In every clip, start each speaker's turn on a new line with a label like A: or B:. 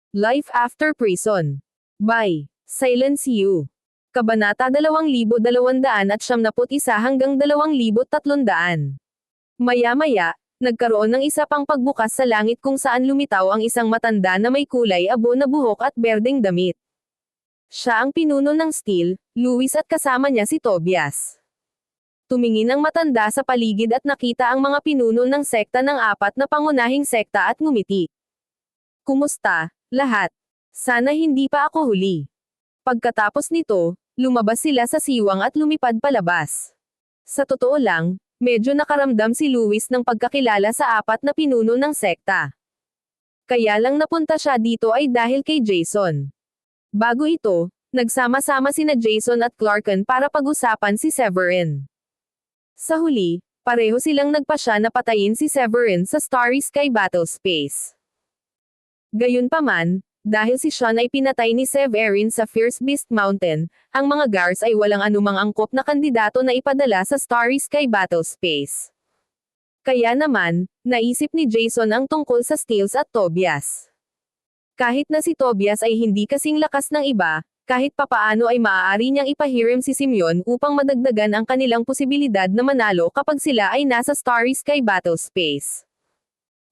A: Life After Prison. By Silence You. Kabanata 2271 hanggang 2300. Maya-maya, nagkaroon ng isa pang pagbukas sa langit kung saan lumitaw ang isang matanda na may kulay abo na buhok at berdeng damit. Siya ang pinuno ng Steel, Louis at kasama niya si Tobias. Tumingin ang matanda sa paligid at nakita ang mga pinuno ng sekta ng apat na pangunahing sekta at ngumiti. Kumusta, lahat? Sana hindi pa ako huli. Pagkatapos nito, lumabas sila sa siwang at lumipad palabas. Sa totoo lang, medyo nakaramdam si Louis ng pagkakilala sa apat na pinuno ng sekta. Kaya lang napunta siya dito ay dahil kay Jason. Bago ito, nagsama-sama sina Jason at Clarken para pag-usapan si Severin. Sa huli, pareho silang nagpasya na patayin si Severin sa Starry Sky Battlespace. Gayunpaman, dahil si Sean ay pinatay ni Severin sa Fierce Beast Mountain, ang mga guards ay walang anumang angkop na kandidato na ipadala sa Starry Sky Battlespace. Kaya naman, naisip ni Jason ang tungkol sa Steels at Tobias. Kahit na si Tobias ay hindi kasing lakas ng iba, kahit papaano ay maaari niyang ipahiram si Simeon upang madagdagan ang kanilang posibilidad na manalo kapag sila ay nasa Starry Sky Battlespace.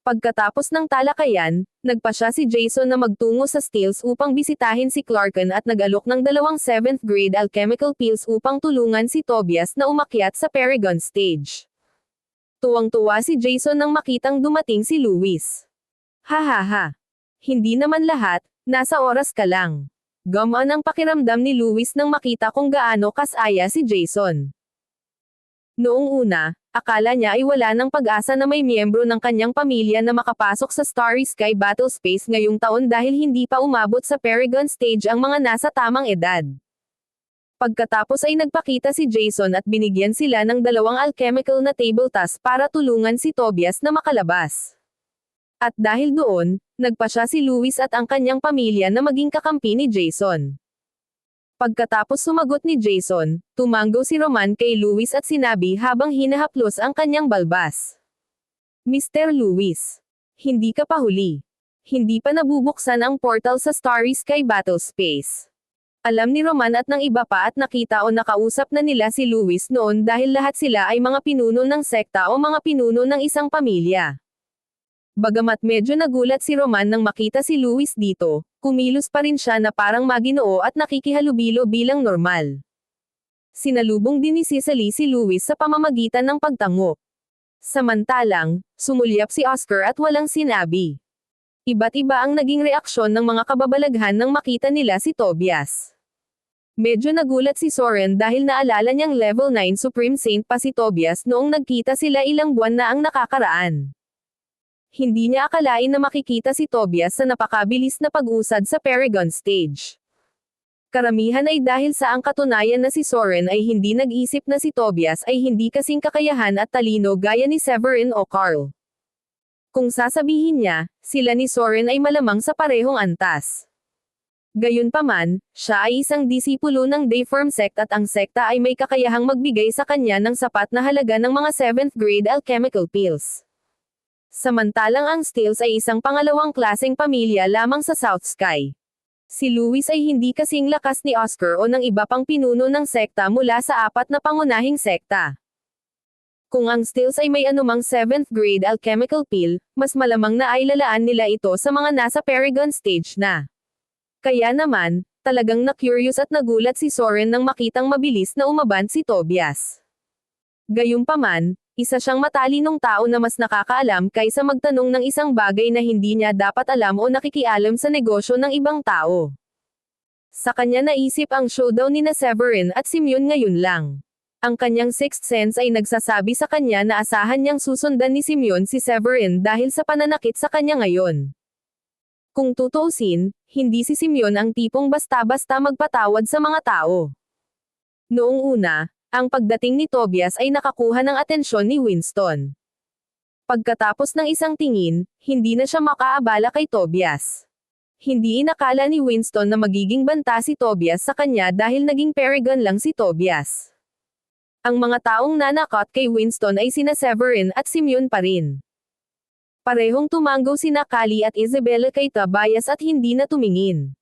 A: Pagkatapos ng talakayan, nagpasya si Jason na magtungo sa Steels upang bisitahin si Clarken at nag-alok ng 2 7th grade alchemical pills upang tulungan si Tobias na umakyat sa Paragon stage. Tuwang-tuwa si Jason nang makitang dumating si Louis. Hahaha. Hindi naman lahat, nasa oras ka lang. Gumaan ang pakiramdam ni Louis nang makita kung gaano kasaya si Jason. Noong una, akala niya ay wala ng pag-asa na may miyembro ng kanyang pamilya na makapasok sa Starry Sky Battlespace ngayong taon dahil hindi pa umabot sa Paragon stage ang mga nasa tamang edad. Pagkatapos ay nagpakita si Jason at binigyan sila ng 2 alchemical na table task para tulungan si Tobias na makalabas. At dahil doon, nagpasya si Louis at ang kanyang pamilya na maging kakampi ni Jason. Pagkatapos sumagot ni Jason, tumanggo si Roman kay Louis at sinabi habang hinahaplos ang kanyang balbas. Mr. Louis. Hindi ka pa huli. Hindi pa nabubuksan ang portal sa Starry Sky Battlespace. Alam ni Roman at ng iba pa at nakita o nakausap na nila si Louis noon dahil lahat sila ay mga pinuno ng sekta o mga pinuno ng isang pamilya. Bagamat medyo nagulat si Roman nang makita si Louis dito, kumilos pa rin siya na parang maginoo at nakikihalubilo bilang normal. Sinalubong din ni Cicely si Louis sa pamamagitan ng pagtango. Samantalang, sumulyap si Oscar at walang sinabi. Iba't iba ang naging reaksyon ng mga kababalaghan nang makita nila si Tobias. Medyo nagulat si Soren dahil naalala niyang level 9 Supreme Saint pa si Tobias noong nagkita sila ilang buwan na ang nakakaraan. Hindi niya akalain na makikita si Tobias sa napakabilis na pag-usad sa Paragon stage. Karamihan ay dahil sa ang katunayan na si Soren ay hindi nag-isip na si Tobias ay hindi kasing kakayahan at talino gaya ni Severin o Carl. Kung sasabihin niya, sila ni Soren ay malamang sa parehong antas. Gayunpaman, siya ay isang disipulo ng Dayform sect at ang sekta ay may kakayahang magbigay sa kanya ng sapat na halaga ng mga 7th grade alchemical pills. Samantalang ang Steels ay isang pangalawang klaseng pamilya lamang sa South Sky. Si Louis ay hindi kasing lakas ni Oscar o ng iba pang pinuno ng sekta mula sa apat na pangunahing sekta. Kung ang Steels ay may anumang 7th grade alchemical pill, mas malamang na ay lalaan nila ito sa mga nasa Paragon stage na. Kaya naman, talagang na-curious at nagulat si Soren nang makitang mabilis na umaban si Tobias. Gayunpaman, isa siyang matalinong tao na mas nakakaalam kaysa magtanong ng isang bagay na hindi niya dapat alam o nakikialam sa negosyo ng ibang tao. Sa kanya naisip ang showdown ni Severin at Simeon ngayon lang. Ang kanyang sixth sense ay nagsasabi sa kanya na asahan niyang susundan ni Simeon si Severin dahil sa pananakit sa kanya ngayon. Kung tutuusin, hindi si Simeon ang tipong basta-basta magpatawad sa mga tao. Noong una, ang pagdating ni Tobias ay nakakuha ng atensyon ni Winston. Pagkatapos ng isang tingin, hindi na siya makaabala kay Tobias. Hindi inakala ni Winston na magiging banta si Tobias sa kanya dahil naging Paragon lang si Tobias. Ang mga taong nanakot kay Winston ay sina Severin at Simeon pa rin. Parehong tumanggo sina Kali at Isabela kay Tobias at hindi na tumingin.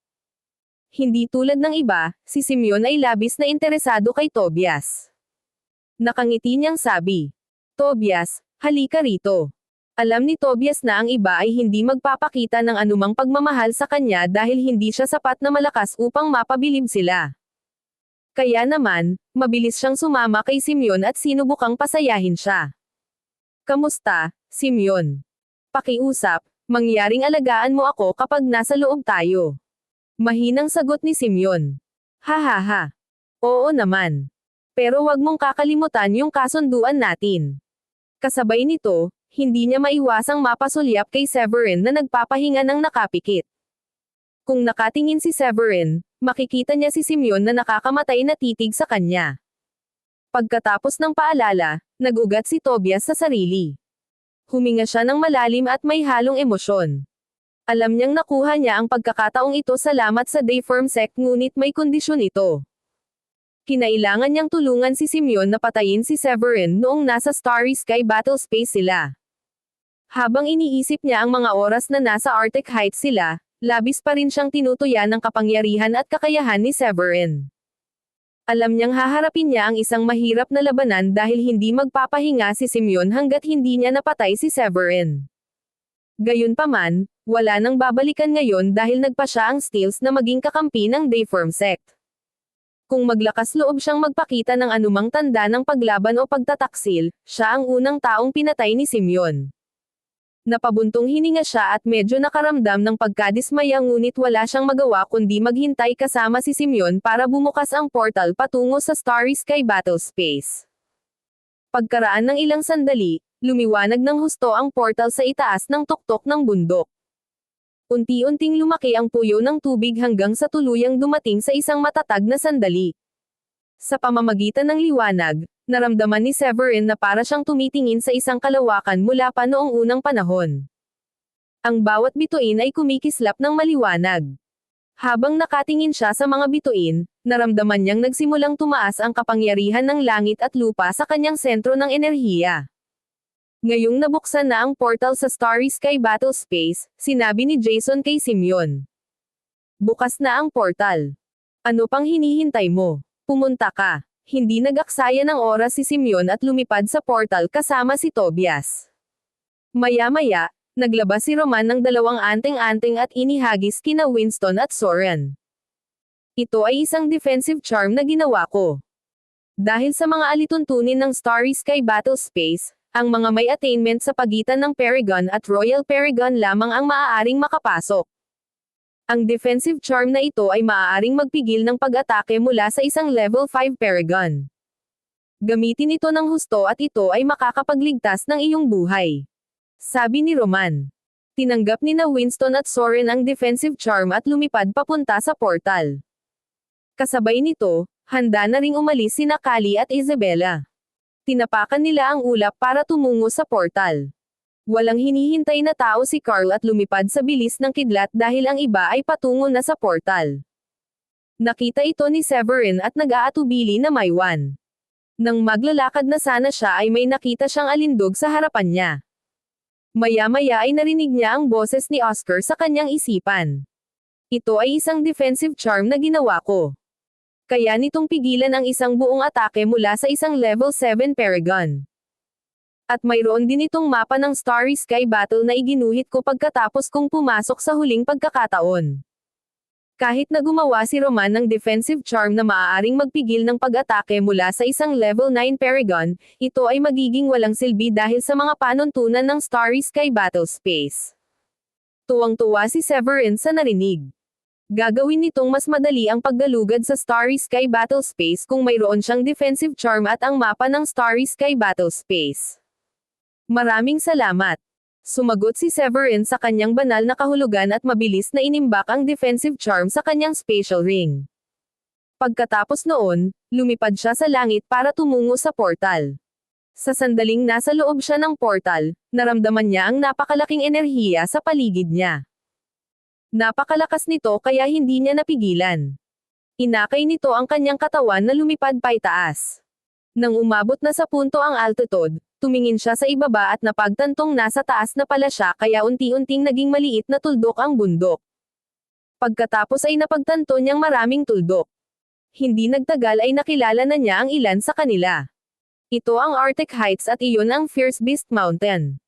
A: Hindi tulad ng iba, si Simeon ay labis na interesado kay Tobias. Nakangiti niyang sabi, "Tobias, halika rito." Alam ni Tobias na ang iba ay hindi magpapakita ng anumang pagmamahal sa kanya dahil hindi siya sapat na malakas upang mapabilib sila. Kaya naman, mabilis siyang sumama kay Simeon at sinubukang pasayahin siya. "Kamusta, Simeon? Pakiusap, mangyaring alagaan mo ako kapag nasa loob tayo." Mahinang sagot ni Simeon. "Ha. Oo naman. Pero wag mong kakalimutan yung kasunduan natin." Kasabay nito, hindi niya maiwasang mapasulyap kay Severin na nagpapahinga ng nakapikit. Kung nakatingin si Severin, makikita niya si Simeon na nakakamatay na titig sa kanya. Pagkatapos ng paalala, nag-ugat si Tobias sa sarili. Huminga siya ng malalim at may halong emosyon. Alam niyang nakuha niya ang pagkakataong ito salamat sa Dayform Sect ngunit may kondisyon ito. Kinailangan niyang tulungan si Simeon na patayin si Severin noong nasa Starry Sky Battle Space sila. Habang iniisip niya ang mga oras na nasa Arctic Heights sila, labis pa rin siyang tinutuyan ng kapangyarihan at kakayahan ni Severin. Alam niyang haharapin niya ang isang mahirap na labanan dahil hindi magpapahinga si Simeon hanggat hindi niya napatay si Severin. Gayunpaman, wala nang babalikan ngayon dahil nagpa siya ang Steels na maging kakampi ng Dayform Sect. Kung maglakas loob siyang magpakita ng anumang tanda ng paglaban o pagtataksil, siya ang unang taong pinatay ni Simeon. Napabuntong hininga siya at medyo nakaramdam ng pagkadismaya ngunit wala siyang magawa kundi maghintay kasama si Simeon para bumukas ang portal patungo sa Starry Sky Battle Space. Pagkaraan ng ilang sandali, lumiwanag ng husto ang portal sa itaas ng tuktok ng bundok. Unti-unting lumaki ang puyo ng tubig hanggang sa tuluyang dumating sa isang matatag na sandali. Sa pamamagitan ng liwanag, naramdaman ni Severin na para siyang tumitingin sa isang kalawakan mula pa noong unang panahon. Ang bawat bituin ay kumikislap ng maliwanag. Habang nakatingin siya sa mga bituin, naramdaman niyang nagsimulang tumaas ang kapangyarihan ng langit at lupa sa kanyang sentro ng enerhiya. Ngayong nabuksan na ang portal sa Starry Sky Battle Space, sinabi ni Jason kay Simeon. "Bukas na ang portal. Ano pang hinihintay mo? Pumunta ka." Hindi nag-aksaya ng oras si Simeon at lumipad sa portal kasama si Tobias. Maya-maya, naglabas si Roman ng dalawang anting-anting at inihagis kina Winston at Soren. "Ito ay isang defensive charm na ginawa ko. Dahil sa mga alituntunin ng Starry Sky Battle Space, ang mga may attainment sa pagitan ng Paragon at Royal Paragon lamang ang maaaring makapasok. Ang defensive charm na ito ay maaaring magpigil ng pag-atake mula sa isang level 5 Paragon. Gamitin ito ng husto at ito ay makakapagligtas ng iyong buhay," sabi ni Roman. Tinanggap ni na Winston at Soren ang defensive charm at lumipad papunta sa portal. Kasabay nito, handa na ring umalis sina Kali at Isabela. Tinapakan nila ang ulap para tumungo sa portal. Walang hinihintay na tao si Carl at lumipad sa bilis ng kidlat dahil ang iba ay patungo na sa portal. Nakita ito ni Severin at nag-aatubili na maywan. Nang maglalakad na sana siya ay may nakita siyang alindog sa harapan niya. Maya-maya ay narinig niya ang boses ni Oscar sa kanyang isipan. "Ito ay isang defensive charm na ginawa ko. Kaya nitong pigilan ang isang buong atake mula sa isang level 7 Paragon. At mayroon din itong mapa ng Starry Sky Battle na iginuhit ko pagkatapos kong pumasok sa huling pagkakataon." Kahit na gumawa si Roman ng defensive charm na maaaring magpigil ng pag-atake mula sa isang level 9 Paragon, ito ay magiging walang silbi dahil sa mga panuntunan ng Starry Sky Battle Space. Tuwang-tuwa si Severin sa narinig. Gagawin nitong mas madali ang paggalugad sa Starry Sky Battle Space kung mayroon siyang defensive charm at ang mapa ng Starry Sky Battle Space. "Maraming salamat." Sumagot si Severin sa kanyang banal na kahulugan at mabilis na inimbak ang defensive charm sa kanyang spatial ring. Pagkatapos noon, lumipad siya sa langit para tumungo sa portal. Sa sandaling nasa loob siya ng portal, naramdaman niya ang napakalaking enerhiya sa paligid niya. Napakalakas nito kaya hindi niya napigilan. Inakay nito ang kanyang katawan na lumipad paitaas. Nang umabot na sa punto ang altitude, Tumingin siya sa ibaba at napagtantong nasa taas na pala siya kaya unti-unting naging maliit na tuldok ang bundok. Pagkatapos ay napagtanto niyang maraming tuldok. Hindi nagtagal ay nakilala na niya ang ilan sa kanila. Ito ang Arctic Heights at iyon ang Fierce Beast Mountain.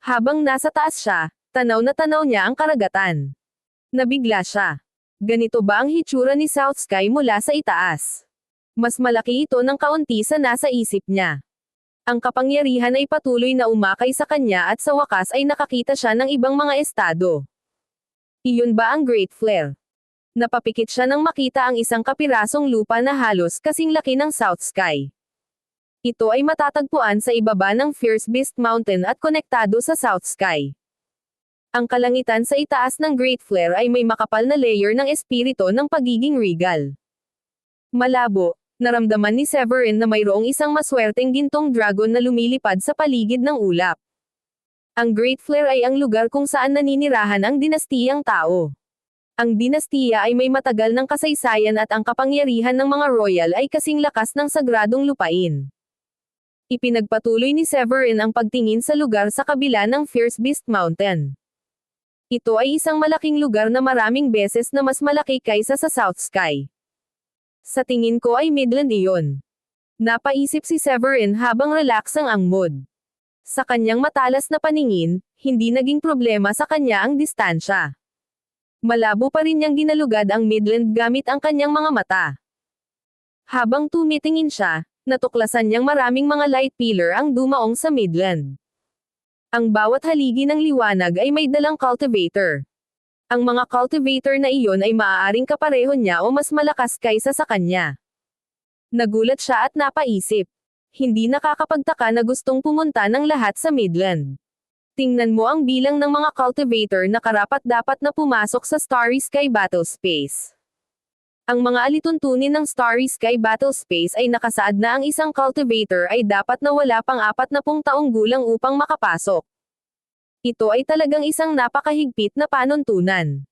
A: Habang nasa taas siya, tanaw na tanaw niya ang karagatan. Nabigla siya. Ganito ba ang hitsura ni South Sky mula sa itaas? Mas malaki ito ng kaunti sa nasa isip niya. Ang kapangyarihan ay patuloy na umakay sa kanya at sa wakas ay nakakita siya ng ibang mga estado. Iyon ba ang Great Flare? Napapikit siya nang makita ang isang kapirasong lupa na halos kasing laki ng South Sky. Ito ay matatagpuan sa ibaba ng Fierce Beast Mountain at konektado sa South Sky. Ang kalangitan sa itaas ng Great Flare ay may makapal na layer ng espiritu ng pagiging regal. Malabo, naramdaman ni Severin na mayroong isang maswerteng gintong dragon na lumilipad sa paligid ng ulap. Ang Great Flare ay ang lugar kung saan naninirahan ang dinastiyang Tao. Ang dinastiya ay may matagal ng kasaysayan at ang kapangyarihan ng mga royal ay kasing lakas ng sagradong lupain. Ipinagpatuloy ni Severin ang pagtingin sa lugar sa kabila ng Fierce Beast Mountain. Ito ay isang malaking lugar na maraming beses na mas malaki kaysa sa South Sky. Sa tingin ko ay Midland iyon. Napaisip si Severin habang relax ang mood. Sa kanyang matalas na paningin, hindi naging problema sa kanya ang distansya. Malabo pa rin niyang ginalugad ang Midland gamit ang kanyang mga mata. Habang tumitingin siya, natuklasan niyang maraming mga light pillar ang dumaong sa Midland. Ang bawat haligi ng liwanag ay may dalang cultivator. Ang mga cultivator na iyon ay maaaring kapareho niya o mas malakas kaysa sa kanya. Nagulat siya at napaisip. Hindi nakakapagtaka na gustong pumunta ng lahat sa Midland. Tingnan mo ang bilang ng mga cultivator na karapat-dapat na pumasok sa Starry Sky Battle Space. Ang mga alituntunin ng Starry Sky Battle Space ay nakasaad na ang isang cultivator ay dapat na wala pang 40 taong gulang upang makapasok. Ito ay talagang isang napakahigpit na panuntunan.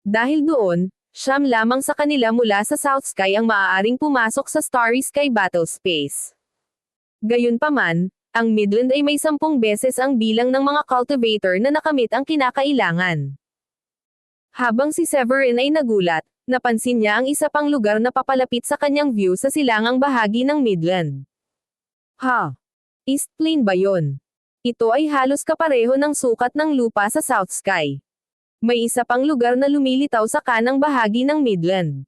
A: Dahil doon, 9 lamang sa kanila mula sa South Sky ang maaaring pumasok sa Starry Sky Battle Space. Gayunpaman, ang Midland ay may 10 beses ang bilang ng mga cultivator na nakamit ang kinakailangan. Habang si Severin ay nagulat, napansin niya ang isa pang lugar na papalapit sa kanyang view sa silangang bahagi ng Midland. East Plain ba yon? Ito ay halos kapareho ng sukat ng lupa sa South Sky. May isa pang lugar na lumilitaw sa kanang bahagi ng Midland.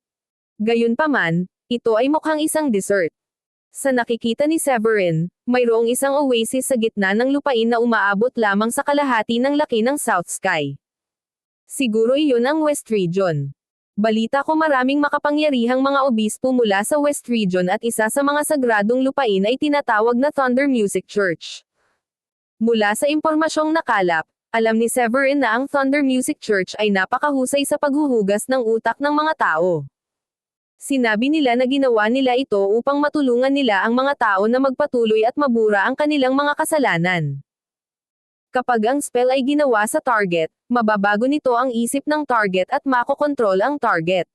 A: Gayunpaman, ito ay mukhang isang desert. Sa nakikita ni Severin, mayroong isang oasis sa gitna ng lupain na umaabot lamang sa kalahati ng laki ng South Sky. Siguro iyon ang West Region. Balita ko maraming makapangyarihang mga obispo mula sa West Region at isa sa mga sagradong lupain ay tinatawag na Thunder Music Church. Mula sa impormasyong nakalap, alam ni Severin na ang Thunder Music Church ay napakahusay sa paghuhugas ng utak ng mga tao. Sinabi nila na ginawa nila ito upang matulungan nila ang mga tao na magpatuloy at mabura ang kanilang mga kasalanan. Kapag ang spell ay ginawa sa target, mababago nito ang isip ng target at makokontrol ang target.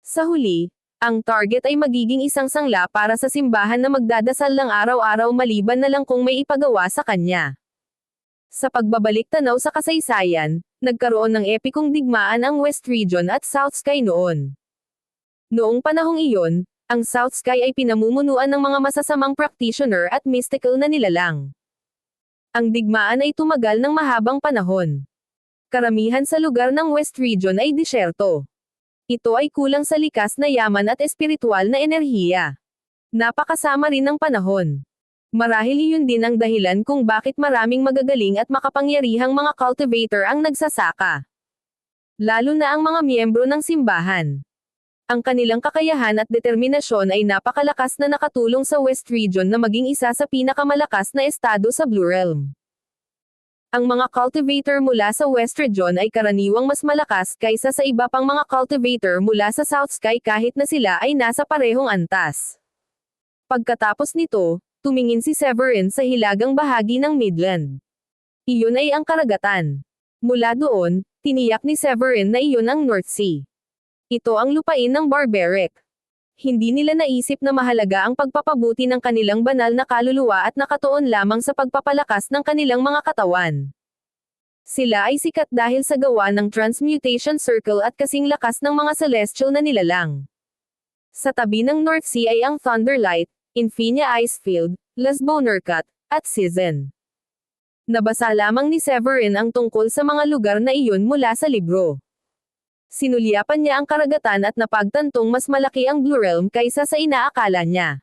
A: Sa huli, ang target ay magiging isang sangla para sa simbahan na magdadasal lang araw-araw maliban na lang kung may ipagawa sa kanya. Sa pagbabalik tanaw sa kasaysayan, nagkaroon ng epikong digmaan ang West Region at South Sky noon. Noong panahong iyon, ang South Sky ay pinamumunuan ng mga masasamang practitioner at mystical na nilalang. Ang digmaan ay tumagal ng mahabang panahon. Karamihan sa lugar ng West Region ay disyerto. Ito ay kulang sa likas na yaman at espiritual na enerhiya. Napakasama rin ng panahon. Marahil iyon din ang dahilan kung bakit maraming magagaling at makapangyarihang mga cultivator ang nagsasaka. Lalo na ang mga miyembro ng simbahan. Ang kanilang kakayahan at determinasyon ay napakalakas na nakatulong sa West Region na maging isa sa pinakamalakas na estado sa Blue Realm. Ang mga cultivator mula sa West Region ay karaniwang mas malakas kaysa sa iba pang mga cultivator mula sa South Sky kahit na sila ay nasa parehong antas. Pagkatapos nito, tumingin si Severin sa hilagang bahagi ng Midland. Iyon ay ang karagatan. Mula doon, tiniyak ni Severin na iyon ang North Sea. Ito ang lupain ng barbaric. hindi nila naisip na mahalaga ang pagpapabuti ng kanilang banal na kaluluwa at nakatuon lamang sa pagpapalakas ng kanilang mga katawan. Sila ay sikat dahil sa gawa ng Transmutation Circle at kasing lakas ng mga celestial na nilalang. Sa tabi ng North Sea ay ang Thunderlight, Infinia Icefield, Lasbonercut, at Season. Nabasa lamang ni Severin ang tungkol sa mga lugar na iyon mula sa libro. Sinulyapan niya ang karagatan at napagtantong mas malaki ang Blue Realm kaysa sa inaakala niya.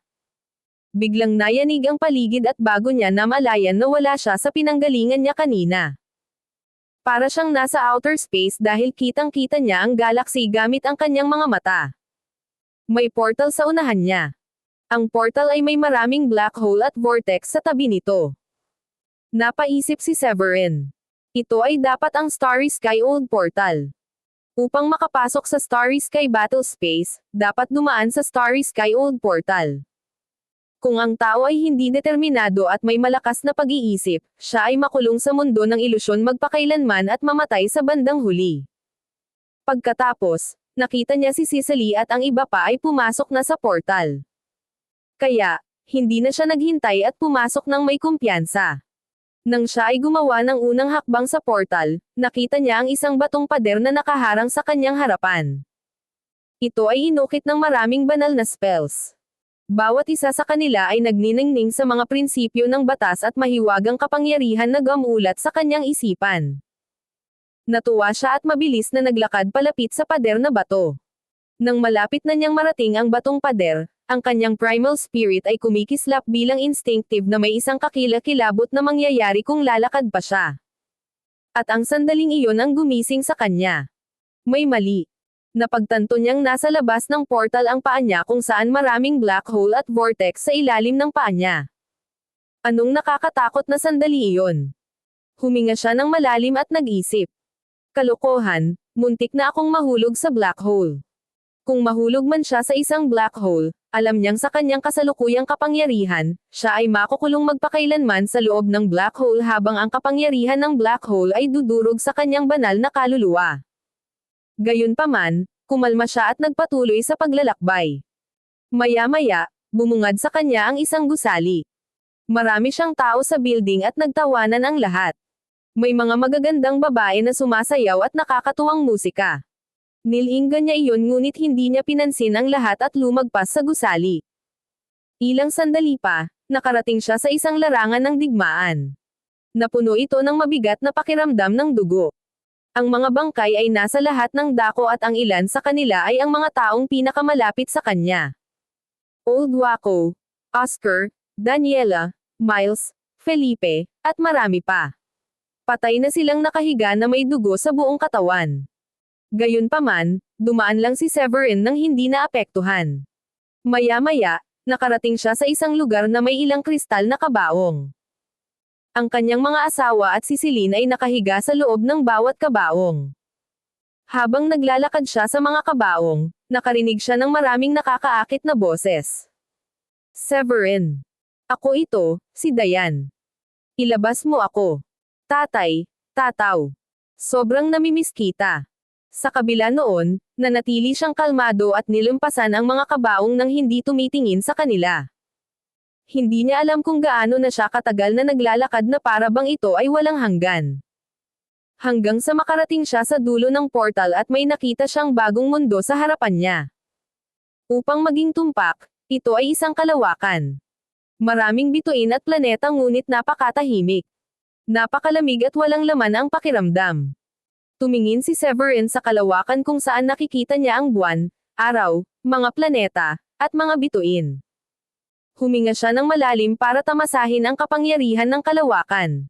A: Biglang nayanig ang paligid at bago niya namalayan na wala siya sa pinanggalingan niya kanina. Para siyang nasa outer space dahil kitang-kita niya ang galaxy gamit ang kanyang mga mata. May portal sa unahan niya. Ang portal ay may maraming black hole at vortex sa tabi nito. Napaisip si Severin. Ito ay dapat ang Starry Sky Old Portal. Upang makapasok sa Starry Sky Battle Space, dapat dumaan sa Starry Sky Old Portal. Kung ang tao ay hindi determinado at may malakas na pag-iisip, siya ay makulong sa mundo ng ilusyon magpakailanman at mamatay sa bandang huli. Pagkatapos, nakita niya si Cicely at ang iba pa ay pumasok na sa portal. Kaya, hindi na siya naghintay at pumasok ng may kumpiyansa. Nang siya ay gumawa ng unang hakbang sa portal, nakita niya ang isang batong pader na nakaharang sa kanyang harapan. Ito ay inukit ng maraming banal na spells. Bawat isa sa kanila ay nagniningning sa mga prinsipyo ng batas at mahiwagang kapangyarihan na gamulat sa kanyang isipan. Natuwa siya at mabilis na naglakad palapit sa pader na bato. Nang malapit na niyang marating ang batong pader, ang kanyang primal spirit ay kumikislap bilang instinctive na may isang kakilakilabot na mangyayari kung lalakad pa siya. At ang sandaling iyon ang gumising sa kanya. May mali. Napagtanto niyang nasa labas ng portal ang paa niya kung saan maraming black hole at vortex sa ilalim ng paa niya. Anong nakakatakot na sandali iyon? Huminga siya ng malalim at nag-isip. Kalokohan, muntik na akong mahulog sa black hole. Kung mahulog man siya sa isang black hole, alam niyang sa kanyang kasalukuyang kapangyarihan, siya ay makukulong magpakailanman sa loob ng black hole habang ang kapangyarihan ng black hole ay dudurog sa kanyang banal na kaluluwa. Gayunpaman, kumalma siya at nagpatuloy sa paglalakbay. Maya-maya, bumungad sa kanya ang isang gusali. Marami siyang tao sa building at nagtawanan ang lahat. May mga magagandang babae na sumasayaw at nakakatuwang musika. Nilinggan niya iyon ngunit hindi niya pinansin ang lahat at lumagpas sa gusali. Ilang sandali pa, nakarating siya sa isang larangan ng digmaan. Napuno ito ng mabigat na pakiramdam ng dugo. Ang mga bangkay ay nasa lahat ng dako at ang ilan sa kanila ay ang mga taong pinakamalapit sa kanya. Old Waco, Oscar, Daniela, Miles, Felipe, at marami pa. Patay na silang nakahiga na may dugo sa buong katawan. Gayunpaman, dumaan lang si Severin nang hindi naapektuhan. Maya-maya, nakarating siya sa isang lugar na may ilang kristal na kabaong. Ang kanyang mga asawa at si Celine ay nakahiga sa loob ng bawat kabaong. Habang naglalakad siya sa mga kabaong, nakarinig siya ng maraming nakakaakit na boses. Severin. Ako ito, si Dayan. Ilabas mo ako. Tatay, tataw. Sobrang namimiss kita. Sa kabila noon, nanatili siyang kalmado at nilumpasan ang mga kabaong nang hindi tumitingin sa kanila. Hindi niya alam kung gaano na siya katagal na naglalakad na para bang ito ay walang hanggan. Hanggang sa makarating siya sa dulo ng portal at may nakita siyang bagong mundo sa harapan niya. Upang maging tumpak, ito ay isang kalawakan. Maraming bituin at planeta ngunit napakatahimik. Napakalamig at walang laman ang pakiramdam. Tumingin si Severin sa kalawakan kung saan nakikita niya ang buwan, araw, mga planeta, at mga bituin. Huminga siya ng malalim para tamasahin ang kapangyarihan ng kalawakan.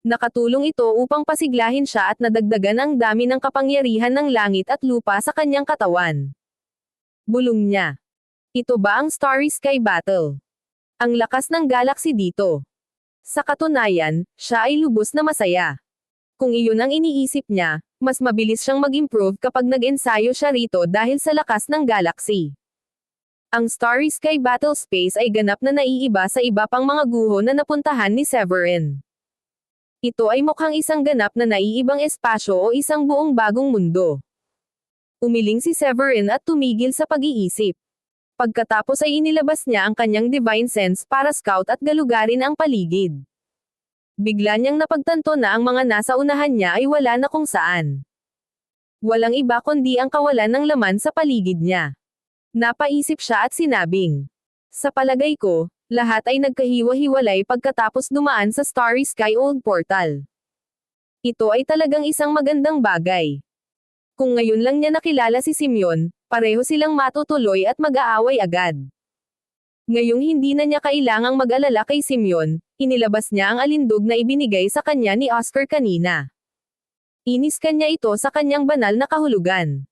A: Nakatulong ito upang pasiglahin siya at nadagdagan ang dami ng kapangyarihan ng langit at lupa sa kanyang katawan. Bulong niya. Ito ba ang Starry Sky Battle? Ang lakas ng galaxy dito. Sa katunayan, siya ay lubos na masaya. Kung iyon ang iniisip niya, mas mabilis siyang mag-improve kapag nag-ensayo siya rito dahil sa lakas ng galaxy. Ang Starry Sky Battle Space ay ganap na naiiba sa iba pang mga guho na napuntahan ni Severin. Ito ay mukhang isang ganap na naiibang espasyo o isang buong bagong mundo. Umiling si Severin at tumigil sa pag-iisip. Pagkatapos ay inilabas niya ang kanyang divine sense para scout at galugarin ang paligid. Bigla niyang napagtanto na ang mga nasa unahan niya ay wala na kung saan. Walang iba kundi ang kawalan ng laman sa paligid niya. Napaisip siya at sinabing, sa palagay ko, lahat ay nagkahiwa-hiwalay pagkatapos dumaan sa Starry Sky Old Portal. Ito ay talagang isang magandang bagay. Kung ngayon lang niya nakilala si Simeon, pareho silang matutuloy at mag-aaway agad. Ngayong hindi na niya kailangang mag-alala kay Simeon, inilabas niya ang alindog na ibinigay sa kanya ni Oscar kanina. Iniskan niya ito sa kanyang banal na kahulugan.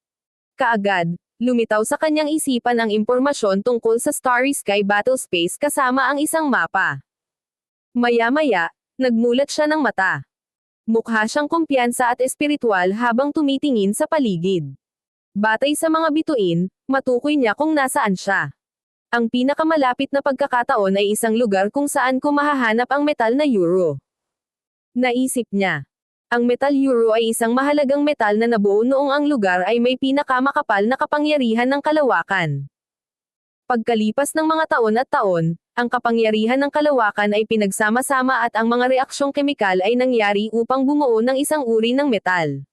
A: Kaagad, lumitaw sa kanyang isipan ang impormasyon tungkol sa Starry Sky Battlespace kasama ang isang mapa. Maya-maya, nagmulat siya ng mata. Mukha siyang kumpiyansa at espiritual habang tumitingin sa paligid. Batay sa mga bituin, matukoy niya kung nasaan siya. Ang pinakamalapit na pagkakataon ay isang lugar kung saan ko mahahanap ang metal na euro. Naisip niya. Ang metal euro ay isang mahalagang metal na nabuo noong ang lugar ay may pinakamakapal na kapangyarihan ng kalawakan. Pagkalipas ng mga taon at taon, ang kapangyarihan ng kalawakan ay pinagsama-sama at ang mga reaksyong kemikal ay nangyari upang bumuo ng isang uri ng metal.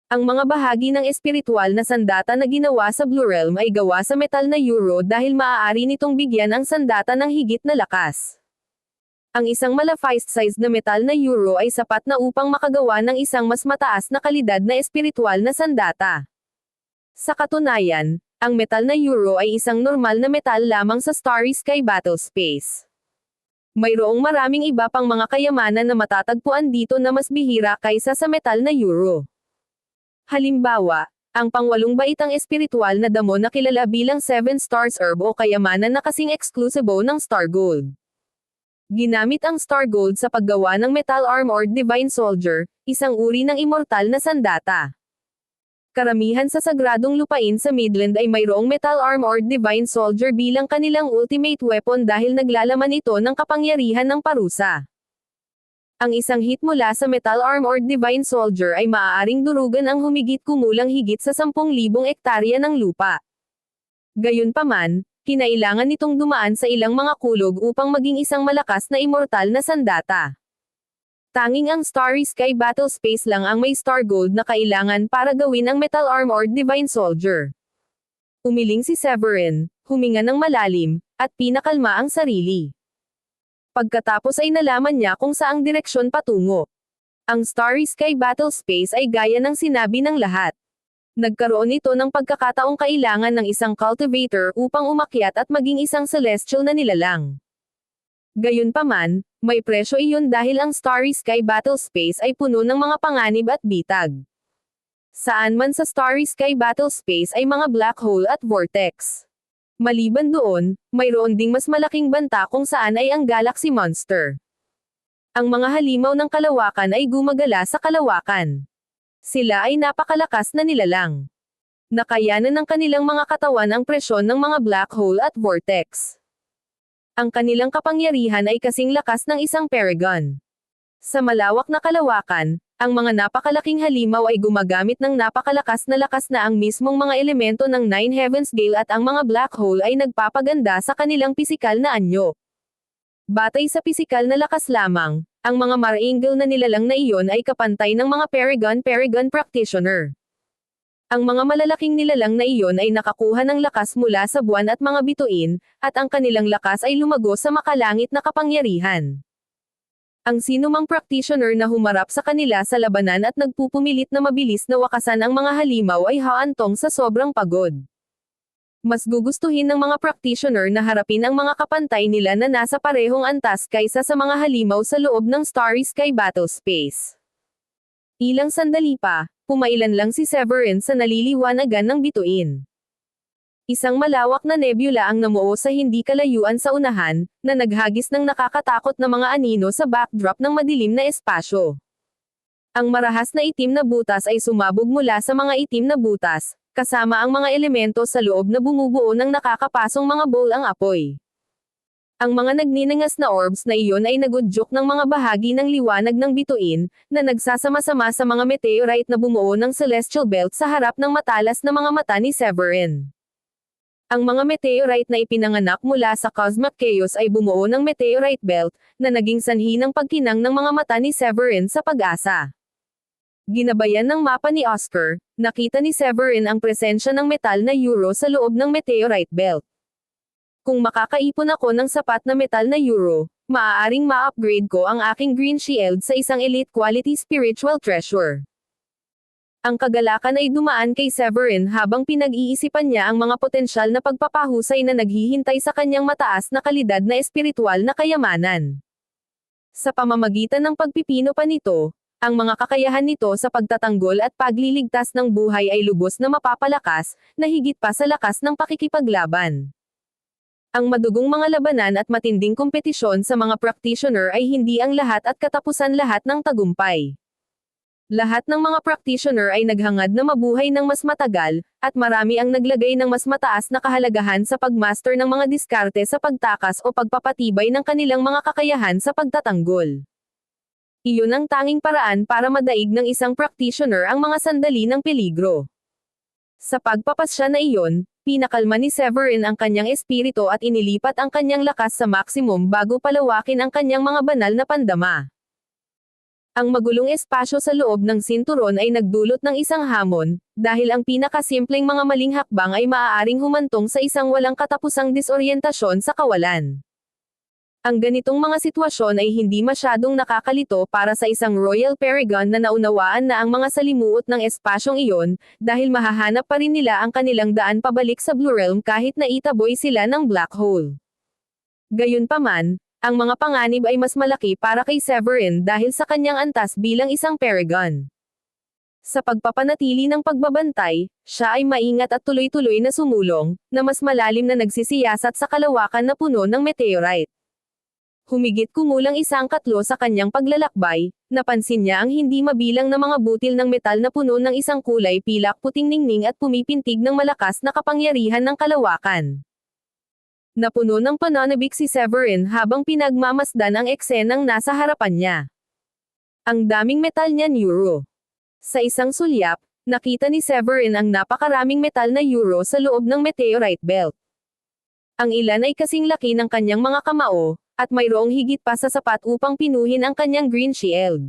A: Ang mga bahagi ng espiritual na sandata na ginawa sa Blue Realm ay gawa sa metal na euro dahil maaari nitong bigyan ang sandata ng higit na lakas. Ang isang malafist-sized na metal na euro ay sapat na upang makagawa ng isang mas mataas na kalidad na espiritual na sandata. Sa katunayan, ang metal na euro ay isang normal na metal lamang sa Starry Sky Battlespace. Mayroong maraming iba pang mga kayamanan na matatagpuan dito na mas bihira kaysa sa metal na euro. Halimbawa, ang pangwalong baitang espiritual na damo na kilala bilang 7 Stars Herb o kayamanan na kasing eksklusibo ng Star Gold. Ginamit ang Star Gold sa paggawa ng Metal Armored Divine Soldier, isang uri ng immortal na sandata. Karamihan sa sagradong lupain sa Midland ay mayroong Metal Armored Divine Soldier bilang kanilang ultimate weapon dahil naglalaman ito ng kapangyarihan ng parusa. Ang isang hit mula sa Metal Armored Divine Soldier ay maaaring durugan ang humigit kumulang higit sa 10,000 ektarya ng lupa. Gayunpaman, kinailangan nitong dumaan sa ilang mga kulog upang maging isang malakas na immortal na sandata. Tanging ang Starry Sky Battlespace lang ang may Star Gold na kailangan para gawin ang Metal Armored Divine Soldier. Umiling si Severin, huminga ng malalim, at pinakalma ang sarili. Pagkatapos ay nalaman niya kung saang direksyon patungo. Ang Starry Sky Battlespace ay gaya ng sinabi ng lahat. Nagkaroon ito ng pagkakataong kailangan ng isang cultivator upang umakyat at maging isang celestial na nilalang. Gayunpaman, may presyo iyon dahil ang Starry Sky Battlespace ay puno ng mga panganib at bitag. Saan man sa Starry Sky Battlespace ay mga black hole at vortex. Maliban doon, mayroon ding mas malaking banta kung saan ay ang Galaxy Monster. Ang mga halimaw ng kalawakan ay gumagala sa kalawakan. Sila ay napakalakas na nilalang. Nakayanan ng kanilang mga katawan ang presyon ng mga black hole at vortex. Ang kanilang kapangyarihan ay kasing lakas ng isang paragon. Sa malawak na kalawakan, ang mga napakalaking halimaw ay gumagamit ng napakalakas na lakas na ang mismong mga elemento ng Nine Heavens Gale at ang mga black hole ay nagpapaganda sa kanilang pisikal na anyo. Batay sa pisikal na lakas lamang, ang mga Mar-Angel na nilalang na iyon ay kapantay ng mga Paragon Practitioner. Ang mga malalaking nilalang na iyon ay nakakuha ng lakas mula sa buwan at mga bituin, at ang kanilang lakas ay lumago sa makalangit na kapangyarihan. Ang sinumang practitioner na humarap sa kanila sa labanan at nagpupumilit na mabilis na wakasan ang mga halimaw ay haantong sa sobrang pagod. Mas gugustuhin ng mga practitioner na harapin ang mga kapantay nila na nasa parehong antas kaysa sa mga halimaw sa loob ng Starry Sky Battlespace. Ilang sandali pa, pumailan lang si Severin sa naliliwanagan ng bituin. Isang malawak na nebula ang namuo sa hindi kalayuan sa unahan, na naghagis ng nakakatakot na mga anino sa backdrop ng madilim na espasyo. Ang marahas na itim na butas ay sumabog mula sa mga itim na butas, kasama ang mga elemento sa loob na bumubuo ng nakakapasong mga bowl ang apoy. Ang mga nagninangas na orbs na iyon ay nagudyok ng mga bahagi ng liwanag ng bituin, na nagsasama-sama sa mga meteorite na bumuo ng celestial belt sa harap ng matalas na mga mata ni Severin. Ang mga meteorite na ipinanganak mula sa cosmic chaos ay bumuo ng meteorite belt, na naging sanhi ng pagkinang ng mga mata ni Severin sa pag-asa. Ginabayan ng mapa ni Oscar, nakita ni Severin ang presensya ng metal na euro sa loob ng meteorite belt. Kung makakaipon ako ng sapat na metal na euro, maaaring ma-upgrade ko ang aking green shield sa isang elite quality spiritual treasure. Ang kagalakan ay dumaan kay Severin habang pinag-iisipan niya ang mga potensyal na pagpapahusay na naghihintay sa kanyang mataas na kalidad na espiritual na kayamanan. Sa pamamagitan ng pagpipino pa nito, ang mga kakayahan nito sa pagtatanggol at pagliligtas ng buhay ay lubos na mapapalakas, na higit pa sa lakas ng pakikipaglaban. Ang madugong mga labanan at matinding kompetisyon sa mga practitioner ay hindi ang lahat at katapusan lahat ng tagumpay. Lahat ng mga practitioner ay naghangad na mabuhay ng mas matagal, at marami ang naglagay ng mas mataas na kahalagahan sa pagmaster ng mga diskarte sa pagtakas o pagpapatibay ng kanilang mga kakayahan sa pagtatanggol. Iyon ang tanging paraan para madaig ng isang practitioner ang mga sandali ng peligro. Sa pagpapasya na iyon, pinakalma ni Severin ang kanyang espiritu at inilipat ang kanyang lakas sa maximum bago palawakin ang kanyang mga banal na pandama. Ang magulong espasyo sa loob ng sinturon ay nagdulot ng isang hamon, dahil ang pinakasimpleng mga maling hakbang ay maaaring humantong sa isang walang katapusang disoryentasyon sa kawalan. Ang ganitong mga sitwasyon ay hindi masyadong nakakalito para sa isang Royal Paragon na naunawaan na ang mga salimuot ng espasyong iyon, dahil mahahanap pa rin nila ang kanilang daan pabalik sa Blue Realm kahit na itaboy sila ng black hole. Gayunpaman, ang mga panganib ay mas malaki para kay Severin dahil sa kanyang antas bilang isang Paragon. Sa pagpapanatili ng pagbabantay, siya ay maingat at tuloy-tuloy na sumulong, na mas malalim na nagsisiyasat sa kalawakan na puno ng meteorite. Humigit kumulang 1/4 sa kanyang paglalakbay, napansin niya ang hindi mabilang na mga butil ng metal na puno ng isang kulay pilak puting ningning at pumipintig ng malakas na kapangyarihan ng kalawakan. Napuno ng pananabik si Severin habang pinagmamasdan ang eksenang nasa harapan niya. Ang daming metal niyan euro. Sa isang sulyap, nakita ni Severin ang napakaraming metal na euro sa loob ng meteorite belt. Ang ilan ay kasing laki ng kanyang mga kamao, at mayroong higit pa sa sapat upang pinuhin ang kanyang green shield.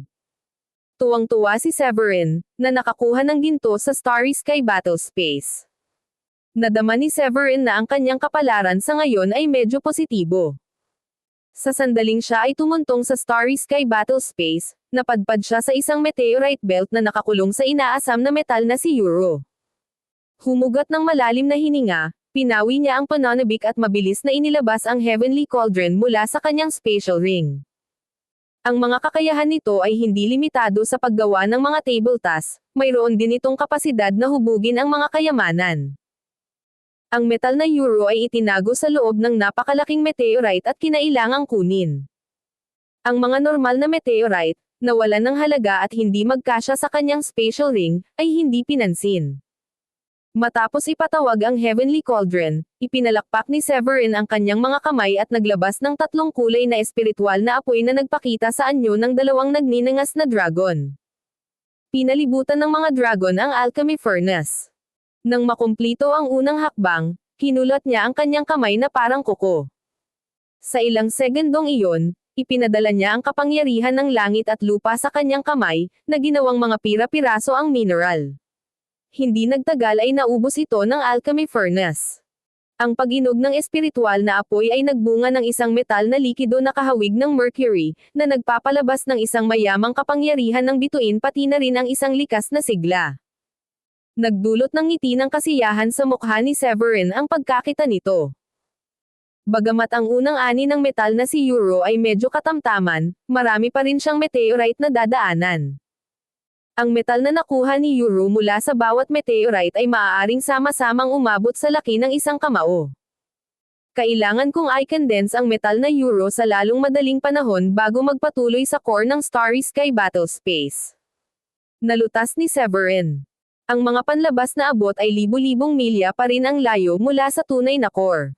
A: Tuwang-tuwa si Severin, na nakakuha ng ginto sa Starry Sky Battle Space. Nadama ni Severin na ang kanyang kapalaran sa ngayon ay medyo positibo. Sa sandaling siya ay tumuntong sa Starry Sky Battle Space, napadpad siya sa isang meteorite belt na nakakulong sa inaasam na metal na si Euro. Humugat ng malalim na hininga, pinawi niya ang pananabik at mabilis na inilabas ang Heavenly Cauldron mula sa kanyang spatial ring. Ang mga kakayahan nito ay hindi limitado sa paggawa ng mga table tasks, mayroon din itong kapasidad na hubugin ang mga kayamanan. Ang metal na euro ay itinago sa loob ng napakalaking meteorite at kinailangang kunin. Ang mga normal na meteorite, na wala ng halaga at hindi magkasya sa kanyang spatial ring, ay hindi pinansin. Matapos ipatawag ang Heavenly Cauldron, ipinalakpak ni Severin ang kanyang mga kamay at naglabas ng 3 kulay na espiritual na apoy na nagpakita sa anyo ng 2 nagninangas na dragon. Pinalibutan ng mga dragon ang alchemy furnace. Nang makumplito ang unang hakbang, kinulat niya ang kanyang kamay na parang kuko. Sa ilang segundong iyon, ipinadala niya ang kapangyarihan ng langit at lupa sa kanyang kamay, na ginawang mga pira-piraso ang mineral. Hindi nagtagal ay naubos ito ng alchemy furnace. Ang pag-inog ng espiritual na apoy ay nagbunga ng isang metal na likido na kahawig ng mercury, na nagpapalabas ng isang mayamang kapangyarihan ng bituin pati na rin ang isang likas na sigla. Nagdulot ng ngiti ng kasiyahan sa mukha ni Severin ang pagkakita nito. Bagamat ang unang ani ng metal na si Euro ay medyo katamtaman, marami pa rin siyang meteorite na dadaanan. Ang metal na nakuha ni Euro mula sa bawat meteorite ay maaaring sama-samang umabot sa laki ng isang kamao. Kailangan kong i-condense ang metal na Euro sa lalong madaling panahon bago magpatuloy sa core ng Starry Sky Battle Space. Nalutas ni Severin. Ang mga panlabas na abot ay libu-libong milya pa rin ang layo mula sa tunay na core.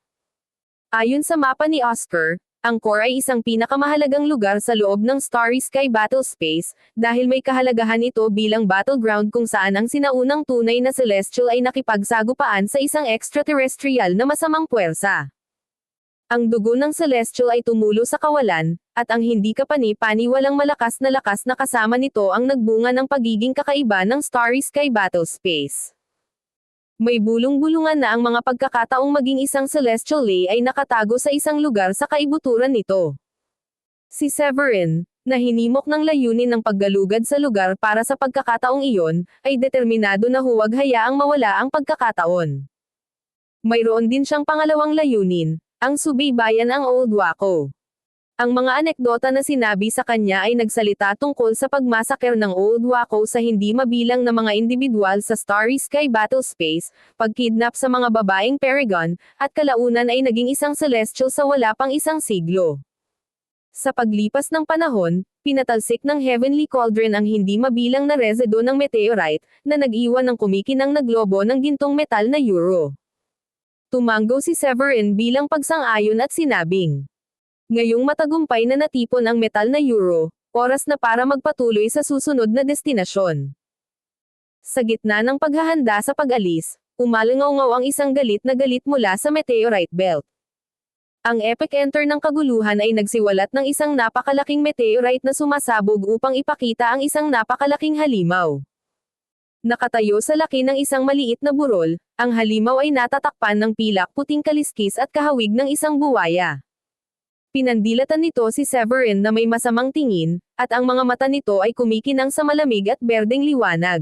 A: Ayon sa mapa ni Oscar, Ang core ay isang pinakamahalagang lugar sa loob ng Starry Sky Battlespace, dahil may kahalagahan ito bilang battleground kung saan ang sinaunang tunay na celestial ay nakipagsagupaan sa isang extraterrestrial na masamang puwersa. Ang dugo ng celestial ay tumulo sa kawalan, at ang hindi kapani-paniwalang malakas na kasama nito ang nagbunga ng pagiging kakaiba ng Starry Sky Battlespace. May bulong-bulungan na ang mga pagkakataong maging isang celestial lay ay nakatago sa isang lugar sa kaibuturan nito. Si Severin, na hinimok ng layunin ng paggalugad sa lugar para sa pagkakataong iyon, ay determinado na huwag hayaang mawala ang pagkakataon. Mayroon din siyang pangalawang layunin, ang subaybayan ang Old Waco. Ang mga anekdota na sinabi sa kanya ay nagsalita tungkol sa pagmasaker ng Old Waco sa hindi mabilang na mga individual sa Starry Sky Battlespace, pagkidnap sa mga babaeng Paragon, at kalaunan ay naging isang celestial sa wala pang isang siglo. Sa paglipas ng panahon, pinatalsik ng Heavenly Cauldron ang hindi mabilang na resido ng meteorite, na nag-iwan ng kumikinang na globo ng gintong metal na euro. Tumanggo si Severin bilang pagsang-ayon at sinabing, ngayong matagumpay na natipon ang metal na euro, oras na para magpatuloy sa susunod na destinasyon. Sa gitna ng paghahanda sa pag-alis, umalangaw ang isang galit na galit mula sa meteorite belt. Ang epicenter ng kaguluhan ay nagsiwalat ng isang napakalaking meteorite na sumasabog upang ipakita ang isang napakalaking halimaw. Nakatayo sa laki ng isang maliit na burol, ang halimaw ay natatakpan ng pilak puting kaliskis at kahawig ng isang buwaya. Pinandilatan nito si Severin na may masamang tingin, at ang mga mata nito ay kumikinang sa malamig at berdeng liwanag.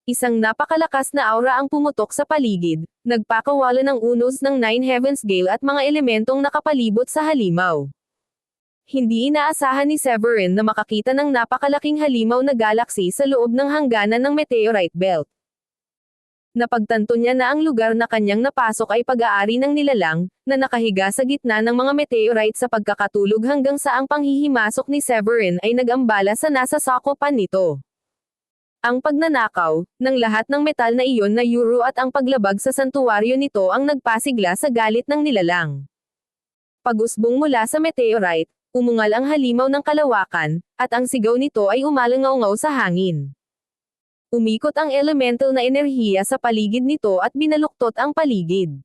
A: Isang napakalakas na aura ang pumutok sa paligid, nagpakawala ng unos ng Nine Heavens Gale at mga elementong nakapalibot sa halimaw. Hindi inaasahan ni Severin na makakita ng napakalaking halimaw na galaxy sa loob ng hangganan ng meteorite belt. Napagtanto niya na ang lugar na kanyang napasok ay pag-aari ng nilalang, na nakahiga sa gitna ng mga meteorite sa pagkakatulog hanggang sa ang panghihimasok ni Severin ay nag-ambala sa nasa sakopan nito. Ang pagnanakaw, ng lahat ng metal na iyon na euro at ang paglabag sa santuwaryo nito ang nagpasigla sa galit ng nilalang. Pag-usbong mula sa meteorite, umungal ang halimaw ng kalawakan, at ang sigaw nito ay umalangaw sa hangin. Umikot ang elemental na enerhiya sa paligid nito at binaluktot ang paligid.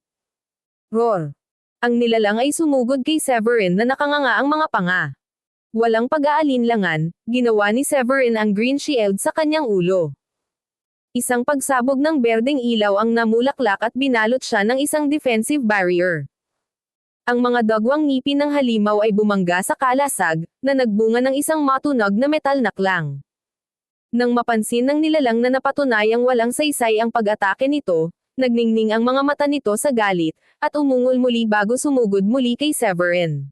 A: Roar! Ang nilalang ay sumugod kay Severin na nakanganga ang mga panga. Walang pag-aalinlangan, ginawa ni Severin ang green shield sa kanyang ulo. Isang pagsabog ng berdeng ilaw ang namulaklak at binalot siya ng isang defensive barrier. Ang mga dagwang ngipin ng halimaw ay bumangga sa kalasag, na nagbunga ng isang matunog na metal na klang. Nang mapansin ng nilalang na napatunayang walang saysay ang pag-atake nito, nagningning ang mga mata nito sa galit, at umungol muli bago sumugod muli kay Severin.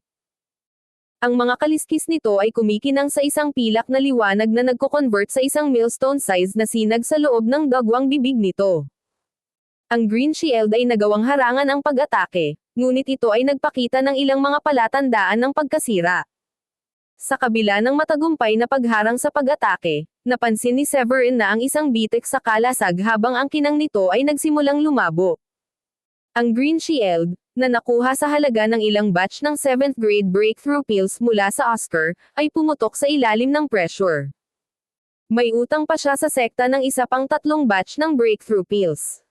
A: Ang mga kaliskis nito ay kumikinang sa isang pilak na liwanag na nagko-convert sa isang millstone-size na sinag sa loob ng dagwang bibig nito. Ang green shield ay nagawang harangan ang pag-atake, ngunit ito ay nagpakita ng ilang mga palatandaan ng pagkasira. Sa kabila ng matagumpay na pagharang sa pag-atake, napansin ni Severin na ang isang bitek sa kalasag habang ang kinang nito ay nagsimulang lumabo. Ang green shield, na nakuha sa halaga ng ilang batch ng 7th grade breakthrough pills mula sa Oscar, ay pumutok sa ilalim ng pressure. May utang pa siya sa sekta ng isa pang 3 batch ng breakthrough pills.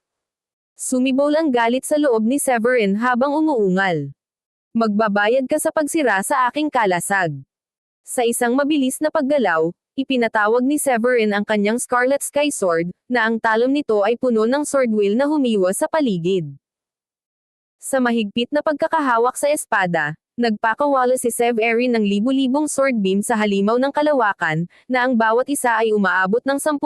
A: Sumibol ang galit sa loob ni Severin habang umuungal. Magbabayad ka sa pagsira sa aking kalasag. Sa isang mabilis na paggalaw, ipinatawag ni Severin ang kanyang Scarlet Sky Sword, na ang talon nito ay puno ng sword wheel na humiwas sa paligid. Sa mahigpit na pagkakahawak sa espada, nagpakawala si Severin ng libu-libong sword beam sa halimaw ng kalawakan, na ang bawat isa ay umaabot ng 10,000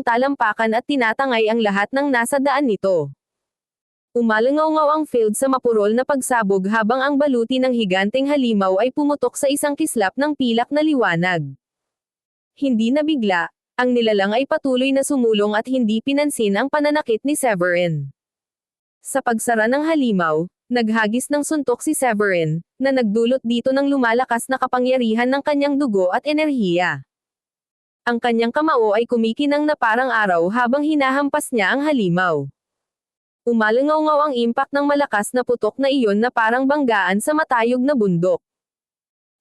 A: talampakan at tinatangay ang lahat ng nasa daan nito. Umalangaw ang field sa mapurol na pagsabog habang ang baluti ng higanteng halimaw ay pumutok sa isang kislap ng pilak na liwanag. Hindi nabigla, ang nilalang ay patuloy na sumulong at hindi pinansin ang pananakit ni Severin. Sa pagsara ng halimaw, naghagis ng suntok si Severin, na nagdulot dito ng lumalakas na kapangyarihan ng kanyang dugo at enerhiya. Ang kanyang kamao ay kumikinang na parang araw habang hinahampas niya ang halimaw. Umalangaw ang impact ng malakas na putok na iyon na parang banggaan sa matayog na bundok.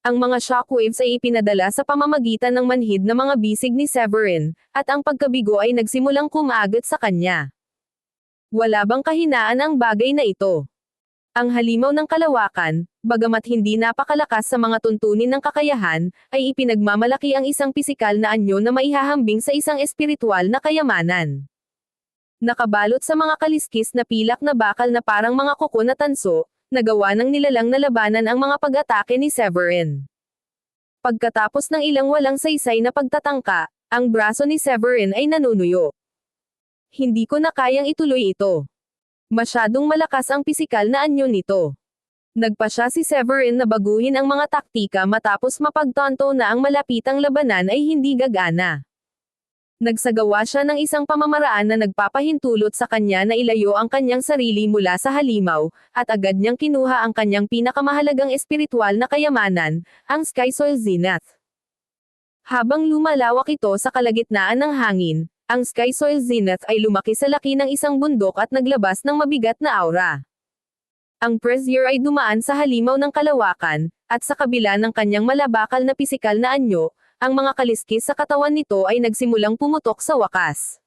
A: Ang mga shockwaves ay ipinadala sa pamamagitan ng manhid na mga bisig ni Severin, at ang pagkabigo ay nagsimulang kumagat sa kanya. Wala bang kahinaan ang bagay na ito? Ang halimaw ng kalawakan, bagamat hindi napakalakas sa mga tuntunin ng kakayahan, ay ipinagmamalaki ang isang pisikal na anyo na maihahambing sa isang espiritual na kayamanan. Nakabalot sa mga kaliskis na pilak na bakal na parang mga kuko na tanso, nagawa ng nilalang na labanan ang mga pag-atake ni Severin. Pagkatapos ng ilang walang saysay na pagtatangka, ang braso ni Severin ay nanunuyo. Hindi ko na kayang ituloy ito. Masyadong malakas ang pisikal na anyo nito. Nagpa siya si Severin na baguhin ang mga taktika matapos mapagtanto na ang malapitang labanan ay hindi gagana. Nagsagawa siya ng isang pamamaraan na nagpapahintulot sa kanya na ilayo ang kanyang sarili mula sa halimaw, at agad niyang kinuha ang kanyang pinakamahalagang espiritual na kayamanan, ang Sky Soil Zenith. Habang lumalawak ito sa kalagitnaan ng hangin, ang Sky Soil Zenith ay lumaki sa laki ng isang bundok at naglabas ng mabigat na aura. Ang Brazier ay dumaan sa halimaw ng kalawakan, at sa kabila ng kanyang malabakal na pisikal na anyo, ang mga kaliskis sa katawan nito ay nagsimulang pumutok sa wakas.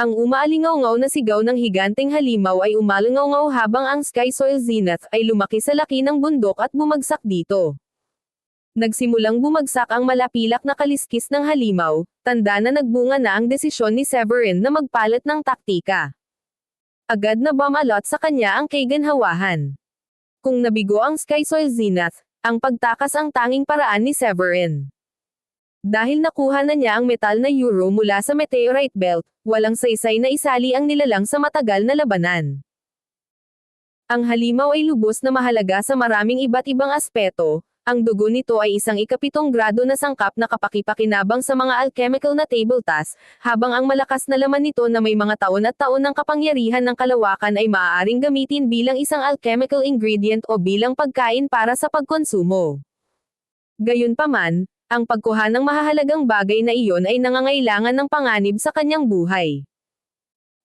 A: Ang umaalingaw-ngaw na sigaw ng higanteng halimaw ay umalingaw-ngaw habang ang Sky Soil Zenith ay lumaki sa laki ng bundok at bumagsak dito. Nagsimulang bumagsak ang malapilak na kaliskis ng halimaw, tanda na nagbunga na ang desisyon ni Severin na magpalit ng taktika. Agad na bumalot sa kanya ang kaiganhawahan. Kung nabigo ang Sky Soil Zenith, ang pagtakas ang tanging paraan ni Severin. Dahil nakuha na niya ang metal na euro mula sa meteorite belt, walang saysay na isali ang nilalang sa matagal na labanan. Ang halimaw ay lubos na mahalaga sa maraming iba't ibang aspeto. Ang dugo nito ay isang ika-7 grado na sangkap na kapakipakinabang sa mga alchemical na table task, habang ang malakas na laman nito na may mga taon at taon ng kapangyarihan ng kalawakan ay maaaring gamitin bilang isang alchemical ingredient o bilang pagkain para sa pagkonsumo. Gayunpaman, ang pagkuha ng mahahalagang bagay na iyon ay nangangailangan ng panganib sa kanyang buhay.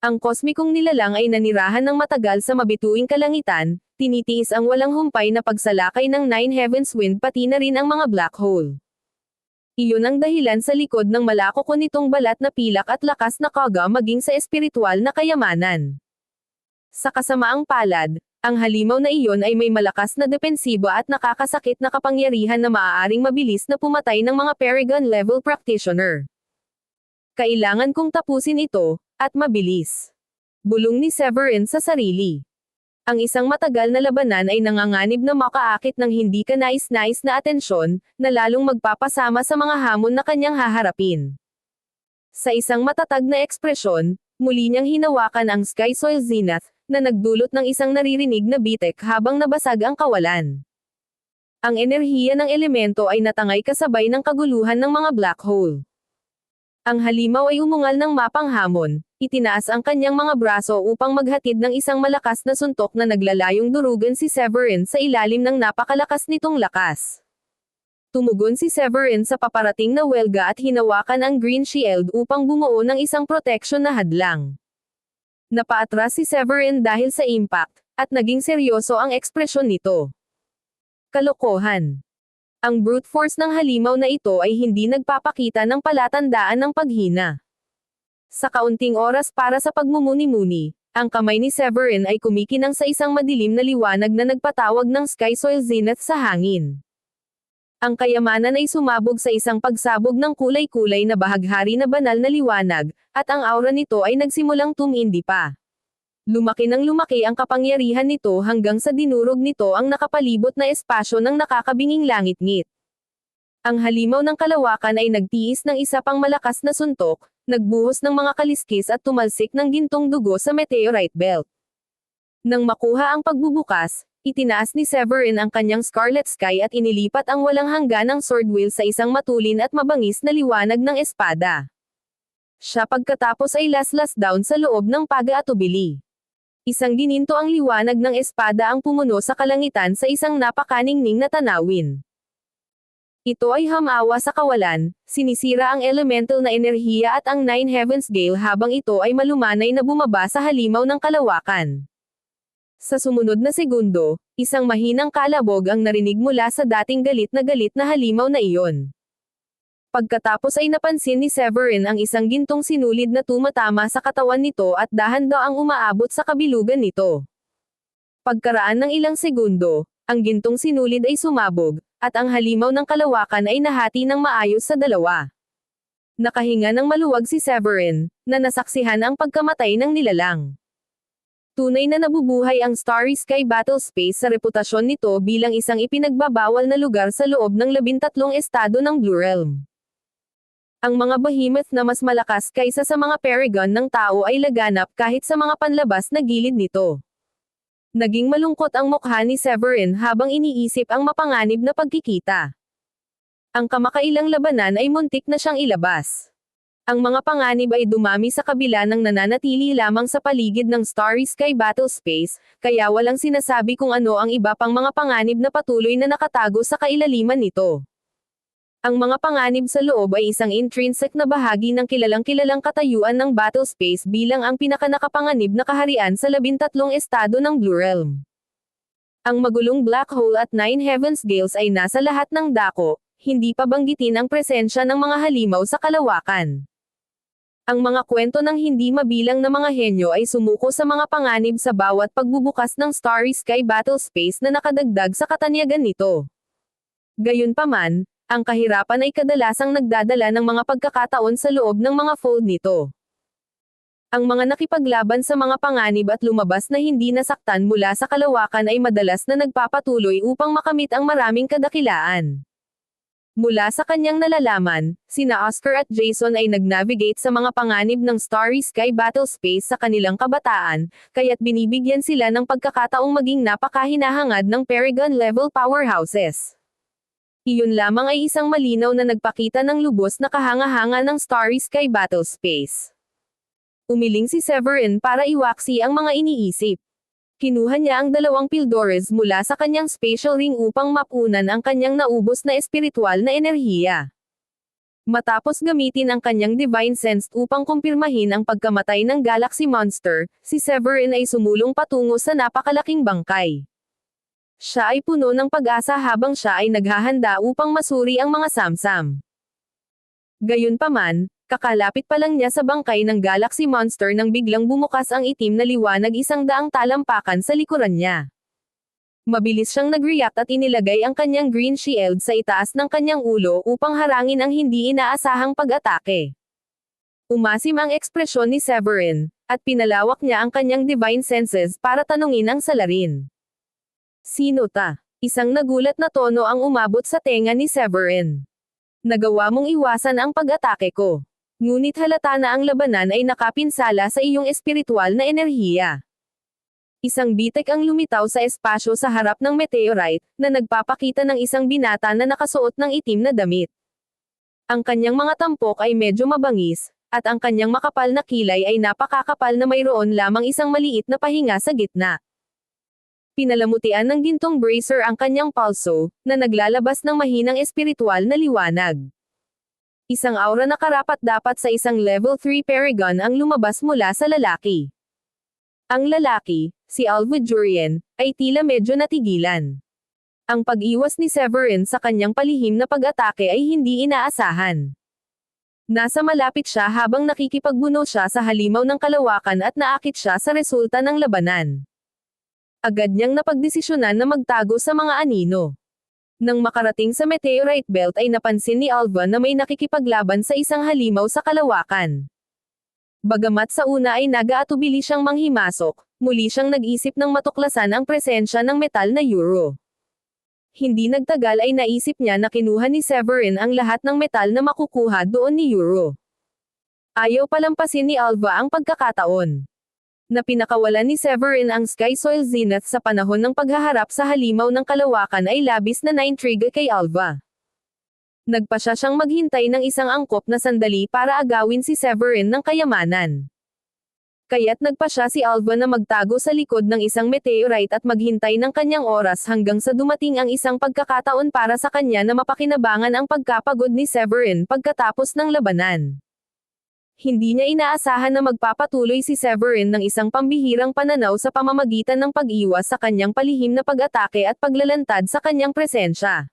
A: Ang kosmikong nilalang ay nanirahan ng matagal sa mabituing kalangitan, tinitiis ang walang humpay na pagsalakay ng Nine Heavens Wind pati na rin ang mga black hole. Iyon ang dahilan sa likod ng malakoko nitong balat na pilak at lakas na kaga maging sa espiritual na kayamanan. Sa kasamaang palad, ang halimaw na iyon ay may malakas na depensibo at nakakasakit na kapangyarihan na maaaring mabilis na pumatay ng mga Paragon-level practitioner. Kailangan kong tapusin ito, at mabilis. Bulong ni Severin sa sarili. Ang isang matagal na labanan ay nanganganib na makaakit ng hindi kanais-nais na atensyon, na lalong magpapasama sa mga hamon na kanyang haharapin. Sa isang matatag na ekspresyon, muli niyang hinawakan ang Sky Soil Zenith, na nagdulot ng isang naririnig na bitek habang nabasag ang kawalan. Ang enerhiya ng elemento ay natangay kasabay ng kaguluhan ng mga black hole. Ang halimaw ay umungal ng mapanghamon, itinaas ang kanyang mga braso upang maghatid ng isang malakas na suntok na naglalayong durugan si Severin sa ilalim ng napakalakas nitong lakas. Tumugon si Severin sa paparating na welga at hinawakan ang green shield upang bumuo ng isang protection na hadlang. Napaatras si Severin dahil sa impact, at naging seryoso ang ekspresyon nito. Kalokohan. Ang brute force ng halimaw na ito ay hindi nagpapakita ng palatandaan ng paghina. Sa kaunting oras para sa pagmumuni-muni, ang kamay ni Severin ay kumikinang sa isang madilim na liwanag na nagpatawag ng Sky Soil Zenith sa hangin. Ang kayamanan ay sumabog sa isang pagsabog ng kulay-kulay na bahaghari na banal na liwanag, at ang aura nito ay nagsimulang tumindi pa. Lumaki ng lumaki ang kapangyarihan nito hanggang sa dinurog nito ang nakapalibot na espasyo ng nakakabinging langit-ngit. Ang halimaw ng kalawakan ay nagtiis ng isa pang malakas na suntok, nagbuhos ng mga kaliskis at tumalsik ng gintong dugo sa meteorite belt. Nang makuha ang pagbubukas, itinaas ni Severin ang kanyang Scarlet Sky at inilipat ang walang hangganang sword wheel sa isang matulin at mabangis na liwanag ng espada. Siya pagkatapos ay laslas down sa loob ng pag-aatubili. Isang gininto ang liwanag ng espada ang pumuno sa kalangitan sa isang napakaningning na tanawin. Ito ay hamawa sa kawalan, sinisira ang elemental na enerhiya at ang Nine Heavens Gale habang ito ay malumanay na bumaba sa halimaw ng kalawakan. Sa sumunod na segundo, Isang mahinang kalabog ang narinig mula sa dating galit na halimaw na iyon. Pagkatapos ay napansin ni Severin ang isang gintong sinulid na tumatama sa katawan nito at dahan-daang umaabot sa kabilugan nito. Pagkaraan ng ilang segundo, ang gintong sinulid ay sumabog, at ang halimaw ng kalawakan ay nahati ng maayos sa dalawa. Nakahinga ng maluwag si Severin, na nasaksihan ang pagkamatay ng nilalang. Tunay na nabubuhay ang Starry Sky Battlespace sa reputasyon nito bilang isang ipinagbabawal na lugar sa loob ng 13 estado ng Blue Realm. Ang mga behemoth na mas malakas kaysa sa mga Paragon ng tao ay laganap kahit sa mga panlabas na gilid nito. Naging malungkot ang mukha ni Severin habang iniisip ang mapanganib na pagkikita. Ang kamakailang labanan ay muntik na siyang ilabas. Ang mga panganib ay dumami sa kabila ng nananatili lamang sa paligid ng Starry Sky Battlespace, kaya walang sinasabi kung ano ang iba pang mga panganib na patuloy na nakatago sa kailaliman nito. Ang mga panganib sa loob ay isang intrinsic na bahagi ng kilalang-kilalang katayuan ng Battlespace bilang ang pinakanakapanganib na kaharian sa 13 estado ng Blue Realm. Ang magulong Black Hole at Nine Heavens Gales ay nasa lahat ng dako, hindi pa banggitin ang presensya ng mga halimaw sa kalawakan. Ang mga kwento ng hindi mabilang na mga henyo ay sumuko sa mga panganib sa bawat pagbubukas ng Starry Sky Battlespace na nakadagdag sa katanyagan nito. Gayunpaman, ang kahirapan ay kadalasang nagdadala ng mga pagkakataon sa loob ng mga fold nito. Ang mga nakipaglaban sa mga panganib at lumabas na hindi nasaktan mula sa kalawakan ay madalas na nagpapatuloy upang makamit ang maraming kadakilaan. Mula sa kanyang nalalaman, sina Oscar at Jason ay nag-navigate sa mga panganib ng Starry Sky Battlespace sa kanilang kabataan, kaya't binibigyan sila ng pagkakataong maging napakahinahangad ng Paragon-level powerhouses. Iyon lamang ay isang malinaw na nagpakita ng lubos na kahanga-hanga ng Starry Sky Battlespace. Umiling si Severin para iwaksi ang mga iniisip. Kinuha niya ang 2 Pildores mula sa kanyang spatial ring upang mapunan ang kanyang naubos na espiritual na enerhiya. Matapos gamitin ang kanyang Divine Sense upang kumpirmahin ang pagkamatay ng Galaxy Monster, si Severin ay sumulong patungo sa napakalaking bangkay. Siya ay puno ng pag-asa habang siya ay naghahanda upang masuri ang mga samsam. Gayunpaman, kakalapit pa lang niya sa bangkay ng Galaxy Monster nang biglang bumukas ang itim na liwanag 100 talampakan sa likuran niya. Mabilis siyang nag-react at inilagay ang kanyang green shield sa itaas ng kanyang ulo upang harangin ang hindi inaasahang pag-atake. Umasim ang ekspresyon ni Severin, at pinalawak niya ang kanyang divine senses para tanungin ang salarin. Sino ta? Isang nagulat na tono ang umabot sa tenga ni Severin. Nagawa mong iwasan ang pag-atake ko. Ngunit halata na ang labanan ay nakapinsala sa iyong espiritual na enerhiya. Isang bitek ang lumitaw sa espasyo sa harap ng meteorite, na nagpapakita ng isang binata na nakasuot ng itim na damit. Ang kanyang mga tampok ay medyo mabangis, at ang kanyang makapal na kilay ay napakakapal na mayroon lamang isang maliit na pahinga sa gitna. Pinalamutian ng gintong bracer ang kanyang palso, na naglalabas ng mahinang espiritual na liwanag. Isang aura na karapat-dapat sa isang level 3 paragon ang lumabas mula sa lalaki. Ang lalaki, si Alva Jurien, ay tila medyo natigilan. Ang pag-iwas ni Severin sa kanyang palihim na pag-atake ay hindi inaasahan. Nasa malapit siya habang nakikipagbuno siya sa halimaw ng kalawakan at naakit siya sa resulta ng labanan. Agad niyang napagdesisyonan na magtago sa mga anino. Nang makarating sa meteorite belt ay napansin ni Alva na may nakikipaglaban sa isang halimaw sa kalawakan. Bagamat sa una ay nag-aatubili siyang manghimasok, muli siyang nag-isip ng matuklasan ang presensya ng metal na euro. Hindi nagtagal ay naisip niya na kinuha ni Severin ang lahat ng metal na makukuha doon ni euro. Ayaw palampasin ni Alva ang pagkakataon na pinakawalan ni Severin ang Sky Soil Zenith sa panahon ng paghaharap sa halimaw ng kalawakan ay labis na naintriga kay Alva. Nagpa siya siyang maghintay ng isang angkop na sandali para agawin si Severin ng kayamanan. Kaya't nagpa siya si Alva na magtago sa likod ng isang meteorite at maghintay ng kanyang oras hanggang sa dumating ang isang pagkakataon para sa kanya na mapakinabangan ang pagkapagod ni Severin pagkatapos ng labanan. hindi niya inaasahan na magpapatuloy si Severin ng isang pambihirang pananaw sa pamamagitan ng pag-iwas sa kanyang palihim na pag-atake at paglalantad sa kanyang presensya.